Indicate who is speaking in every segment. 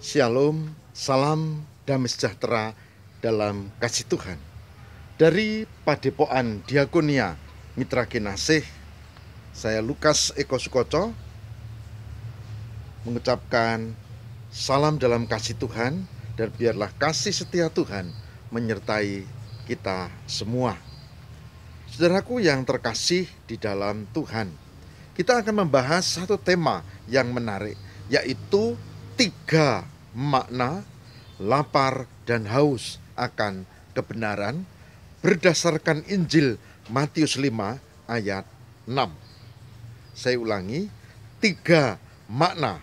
Speaker 1: Shalom, salam damai sejahtera dalam kasih Tuhan. Dari Padepokan Diakonia Mitra Kinasih, saya Lukas Eko Sukoco mengucapkan salam dalam kasih Tuhan, dan biarlah kasih setia Tuhan menyertai kita semua. Saudaraku yang terkasih di dalam Tuhan, kita akan membahas satu tema yang menarik, yaitu 3 makna lapar dan haus akan kebenaran berdasarkan Injil Matius 5 ayat 6. Saya ulangi, 3 makna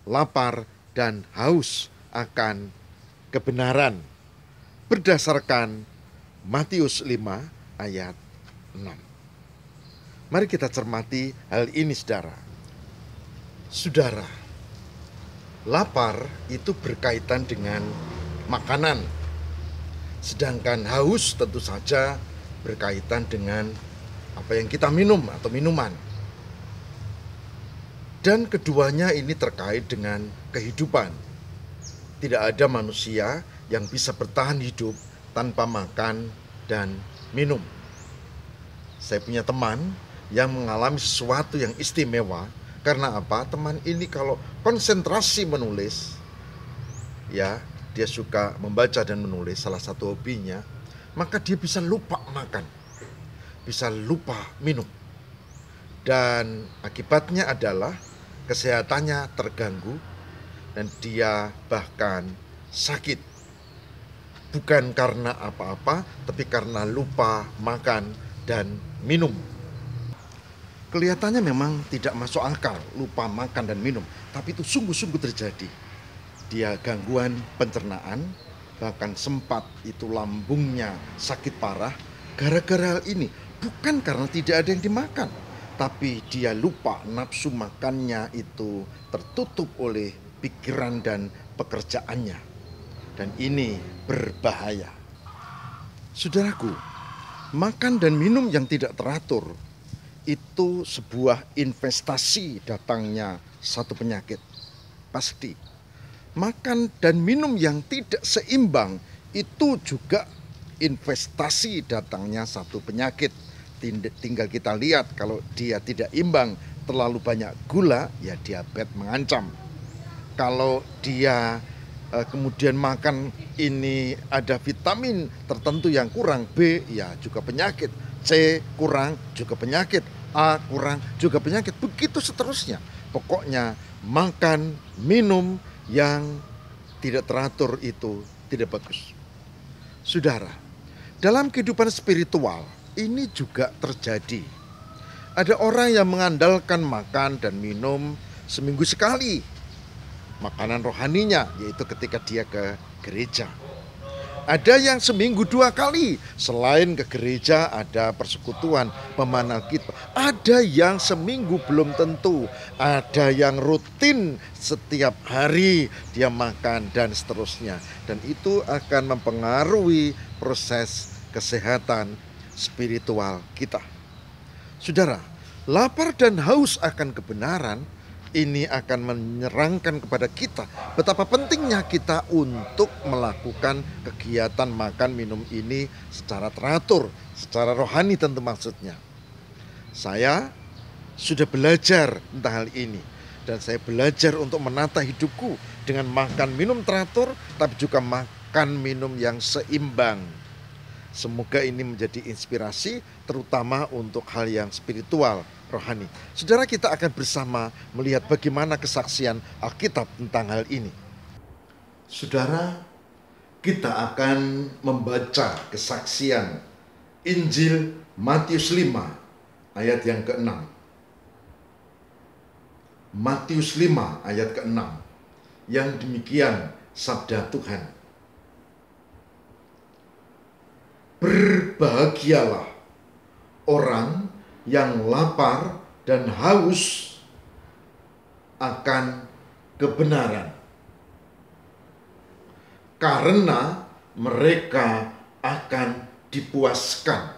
Speaker 1: lapar dan haus akan kebenaran berdasarkan Matius 5 ayat 6. Mari kita cermati hal ini, saudara. Saudara, lapar itu berkaitan dengan makanan, sedangkan haus tentu saja berkaitan dengan apa yang kita minum atau minuman. Dan keduanya ini terkait dengan kehidupan. Tidak ada manusia yang bisa bertahan hidup tanpa makan dan minum. Saya punya teman yang mengalami sesuatu yang istimewa. Karena apa? Teman ini kalau konsentrasi menulis, ya, dia suka membaca dan menulis, salah satu hobinya, maka dia bisa lupa makan, bisa lupa minum. Dan akibatnya adalah kesehatannya terganggu dan dia bahkan sakit. Bukan karena apa-apa, tapi karena lupa makan dan minum. Kelihatannya memang tidak masuk akal, lupa makan dan minum, tapi itu sungguh-sungguh terjadi. Dia gangguan pencernaan, bahkan sempat itu lambungnya sakit parah gara-gara hal ini. Bukan karena tidak ada yang dimakan, tapi dia lupa nafsu makannya itu tertutup oleh pikiran dan pekerjaannya. Dan ini berbahaya. Saudaraku, makan dan minum yang tidak teratur itu sebuah investasi datangnya satu penyakit. Pasti. Makan dan minum yang tidak seimbang itu juga investasi datangnya satu penyakit. Tinggal kita lihat, kalau dia tidak imbang, terlalu banyak gula, ya diabetes mengancam. Kalau dia kemudian makan ini ada vitamin tertentu yang kurang, B ya juga penyakit, C kurang juga penyakit, A kurang juga penyakit, begitu seterusnya. Pokoknya makan, minum yang tidak teratur itu tidak bagus. Saudara, dalam kehidupan spiritual ini juga terjadi. Ada orang yang mengandalkan makan dan minum seminggu sekali, makanan rohaninya, yaitu ketika dia ke gereja. Ada yang seminggu 2 kali, selain ke gereja ada persekutuan pemanah kita. Ada yang seminggu belum tentu, ada yang rutin setiap hari dia makan dan seterusnya. Dan itu akan mempengaruhi proses kesehatan spiritual kita. Saudara, lapar dan haus akan kebenaran ini akan menyerangkan kepada kita betapa pentingnya kita untuk melakukan kegiatan makan minum ini secara teratur, secara rohani tentu maksudnya. Saya sudah belajar tentang hal ini, dan saya belajar untuk menata hidupku dengan makan minum teratur, tapi juga makan minum yang seimbang. Semoga ini menjadi inspirasi terutama untuk hal yang spiritual, rohani. Saudara, kita akan bersama melihat bagaimana kesaksian Alkitab tentang hal ini. Saudara, kita akan membaca kesaksian Injil Matius 5 ayat yang ke-6. Matius 5 ayat ke-6. Yang demikian sabda Tuhan. Berbahagialah orang yang lapar dan haus akan kebenaran, karena mereka akan dipuaskan.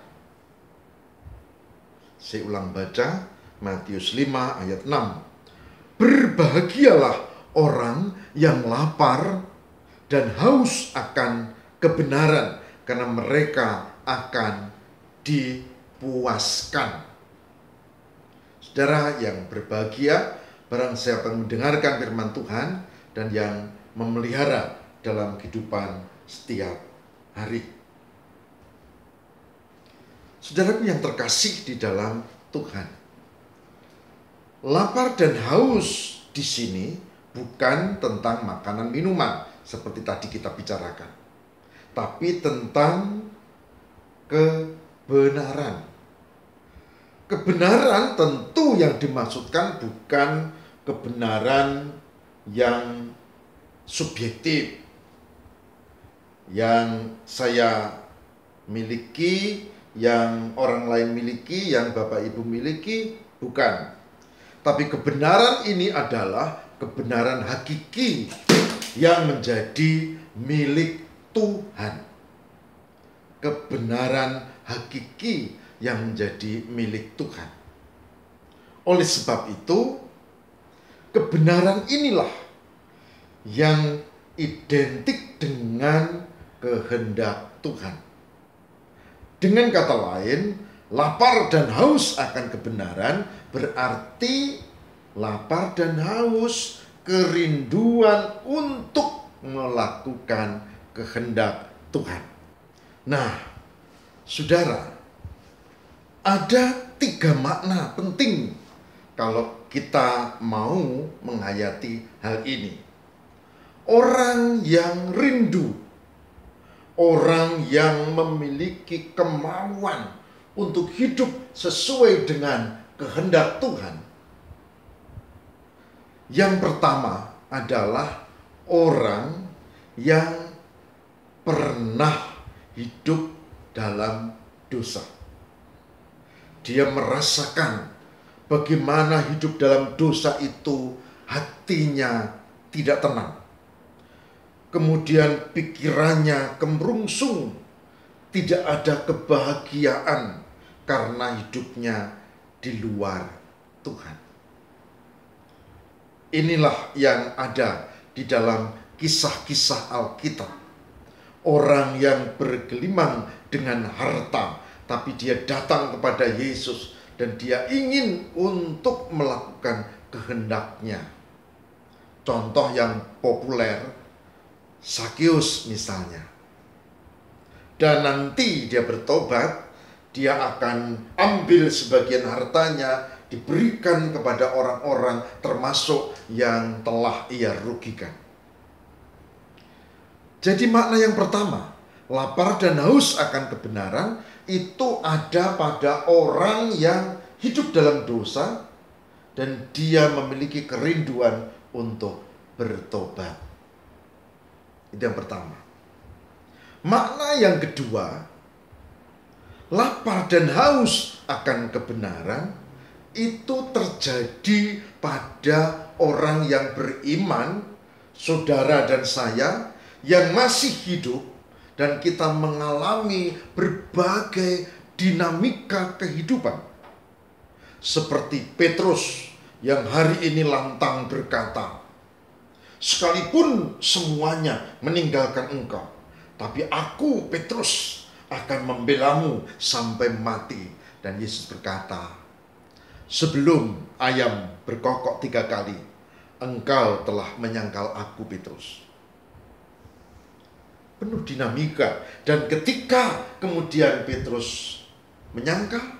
Speaker 1: Saya ulang baca, Matius 5 ayat 6. Berbahagialah orang yang lapar dan haus akan kebenaran, karena mereka akan dipuaskan. Saudara yang berbahagia, barang siapa yang mendengarkan firman Tuhan dan yang memelihara dalam kehidupan setiap hari. Saudaraku yang terkasih di dalam Tuhan, lapar dan haus di sini bukan tentang makanan minuman seperti tadi kita bicarakan, tapi tentang kebenaran. Kebenaran tentu yang dimaksudkan bukan kebenaran yang subjektif, yang saya miliki, yang orang lain miliki, yang Bapak Ibu miliki, bukan. Tapi kebenaran ini adalah kebenaran hakiki yang menjadi milik Tuhan. Kebenaran hakiki yang menjadi milik Tuhan. Oleh sebab itu, kebenaran inilah yang identik dengan kehendak Tuhan. Dengan kata lain, lapar dan haus akan kebenaran berarti lapar dan haus kerinduan untuk melakukan kehendak Tuhan. Nah, saudara, ada 3 makna penting kalau kita mau menghayati hal ini. Orang yang rindu, orang yang memiliki kemauan untuk hidup sesuai dengan kehendak Tuhan. Yang pertama adalah orang yang pernah hidup dalam dosa. Dia merasakan bagaimana hidup dalam dosa itu hatinya tidak tenang. Kemudian pikirannya kemerungsung, tidak ada kebahagiaan karena hidupnya di luar Tuhan. Inilah yang ada di dalam kisah-kisah Alkitab. Orang yang bergelimang dengan harta, tapi dia datang kepada Yesus dan dia ingin untuk melakukan kehendaknya. Contoh yang populer, Zakeus misalnya. Dan nanti dia bertobat, dia akan ambil sebagian hartanya, diberikan kepada orang-orang termasuk yang telah ia rugikan. Jadi makna yang pertama, lapar dan haus akan kebenaran, itu ada pada orang yang hidup dalam dosa dan dia memiliki kerinduan untuk bertobat. Itu yang pertama. Makna yang kedua, lapar dan haus akan kebenaran itu terjadi pada orang yang beriman, saudara dan saya yang masih hidup, dan kita mengalami berbagai dinamika kehidupan. Seperti Petrus yang hari ini lantang berkata, sekalipun semuanya meninggalkan engkau, tapi aku, Petrus, akan membelamu sampai mati. Dan Yesus berkata, sebelum ayam berkokok 3 kali, engkau telah menyangkal aku, Petrus. Penuh dinamika. Dan ketika kemudian Petrus menyangkal,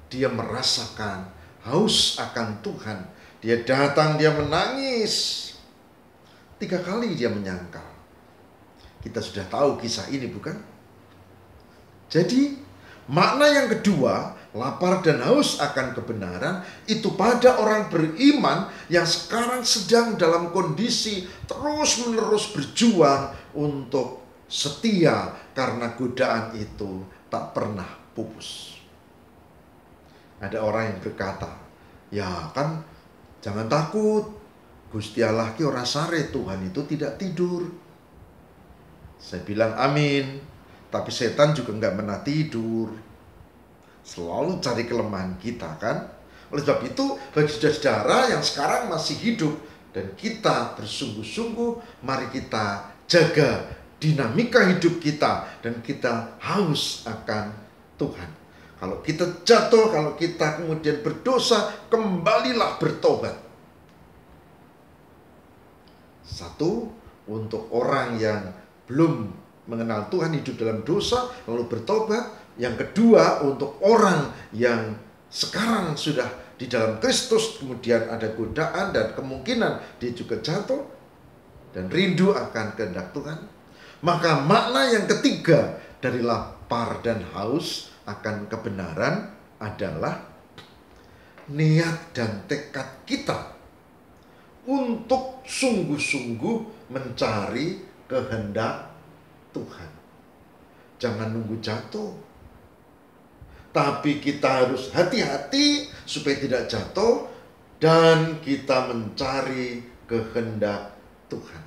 Speaker 1: dia merasakan haus akan Tuhan. Dia datang, dia menangis. 3 kali dia menyangkal. Kita sudah tahu kisah ini, bukan? Jadi makna yang kedua, lapar dan haus akan kebenaran, itu pada orang beriman yang sekarang sedang dalam kondisi terus-menerus berjuang untuk setia karena godaan itu tak pernah pupus. Ada orang yang berkata, ya kan jangan takut, Gusti Allah ki ora sare, Tuhan itu tidak tidur. Saya bilang amin, tapi setan juga nggak pernah tidur. Selalu cari kelemahan kita kan. Oleh sebab itu, bagi saudara-saudara yang sekarang masih hidup dan kita bersungguh-sungguh, mari kita jaga dinamika hidup kita dan kita haus akan Tuhan. Kalau kita jatuh, kalau kita kemudian berdosa, kembalilah bertobat. Satu, untuk orang yang belum mengenal Tuhan, hidup dalam dosa, lalu bertobat. Yang kedua, untuk orang yang sekarang sudah di dalam Kristus, kemudian ada godaan dan kemungkinan dia juga jatuh dan rindu akan kehendak Tuhan. Maka makna yang ketiga dari lapar dan haus akan kebenaran adalah niat dan tekad kita untuk sungguh-sungguh mencari kehendak Tuhan. Jangan nunggu jatuh, tapi kita harus hati-hati supaya tidak jatuh dan kita mencari kehendak Tuhan.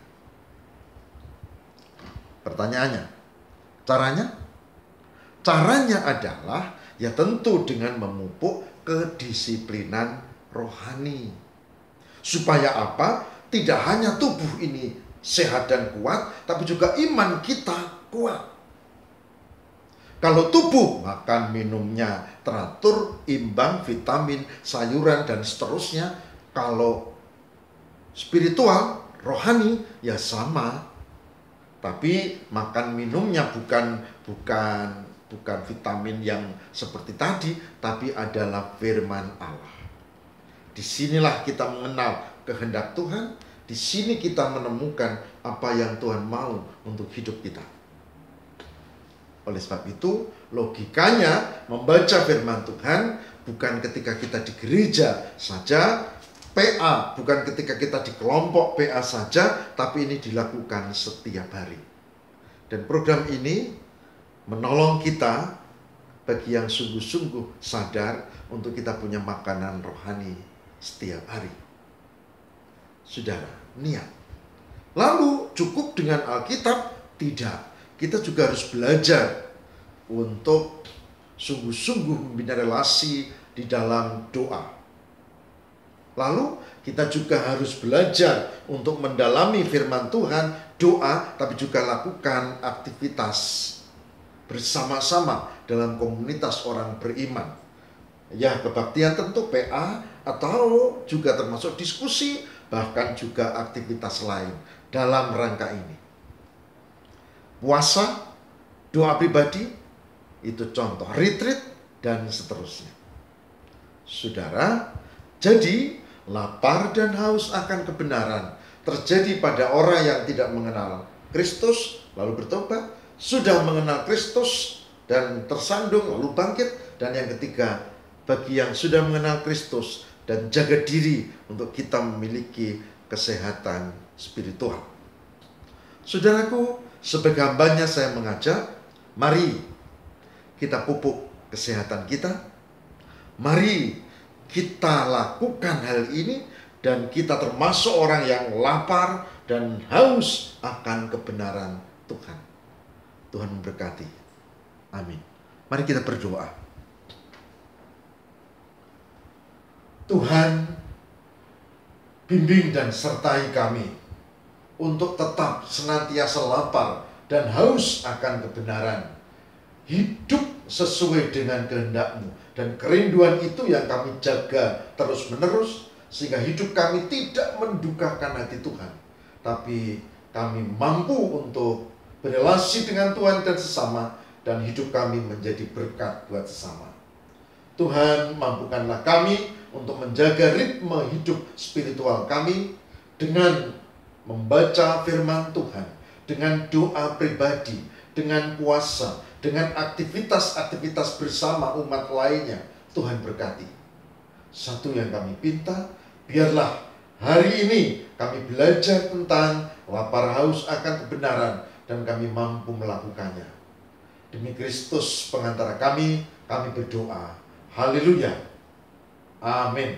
Speaker 1: Pertanyaannya, caranya? Caranya adalah ya tentu dengan memupuk kedisiplinan rohani. Supaya apa? Tidak hanya tubuh ini sehat dan kuat, tapi juga iman kita kuat. Kalau tubuh, makan minumnya teratur, imbang, vitamin, sayuran, dan seterusnya. Kalau spiritual, rohani, ya sama. Tapi makan minumnya bukan vitamin yang seperti tadi, tapi adalah firman Allah. Disinilah kita mengenal kehendak Tuhan. Di sini kita menemukan apa yang Tuhan mau untuk hidup kita. Oleh sebab itu, logikanya membaca firman Tuhan bukan ketika kita di gereja saja, PA, bukan ketika kita di kelompok PA saja, tapi ini dilakukan setiap hari. Dan program ini menolong kita bagi yang sungguh-sungguh sadar untuk kita punya makanan rohani setiap hari. Saudara, niat. Lalu cukup dengan Alkitab? Tidak. Kita juga harus belajar untuk sungguh-sungguh membina relasi di dalam doa. Lalu kita juga harus belajar untuk mendalami firman Tuhan, doa, tapi juga lakukan aktivitas bersama-sama dalam komunitas orang beriman. Ya, kebaktian tentu PA atau juga termasuk diskusi, bahkan juga aktivitas lain dalam rangka ini. Puasa, doa pribadi, itu contoh, retreat, dan seterusnya. Saudara, jadi lapar dan haus akan kebenaran terjadi pada orang yang tidak mengenal Kristus, lalu bertobat, sudah mengenal Kristus, dan tersandung, lalu bangkit. Dan yang ketiga, bagi yang sudah mengenal Kristus dan jaga diri untuk kita memiliki kesehatan spiritual. Saudaraku, sebagai hambanya saya mengajak, mari kita pupuk kesehatan kita. Mari kita lakukan hal ini dan kita termasuk orang yang lapar dan haus akan kebenaran Tuhan. Tuhan memberkati. Amin. Mari kita berdoa. Tuhan, bimbing dan sertai kami untuk tetap senantiasa lapar dan haus akan kebenaran. Hidup sesuai dengan kehendak-Mu. Dan kerinduan itu yang kami jaga terus-menerus, sehingga hidup kami tidak mendukakan hati Tuhan. Tapi kami mampu untuk berelasi dengan Tuhan dan sesama, dan hidup kami menjadi berkat buat sesama. Tuhan, mampukanlah kami untuk menjaga ritme hidup spiritual kami dengan membaca firman Tuhan, dengan doa pribadi, dengan puasa, dengan aktivitas-aktivitas bersama umat lainnya. Tuhan berkati. Satu yang kami pinta, biarlah hari ini kami belajar tentang lapar haus akan kebenaran dan kami mampu melakukannya. Demi Kristus pengantara kami berdoa. Haleluya. Amin.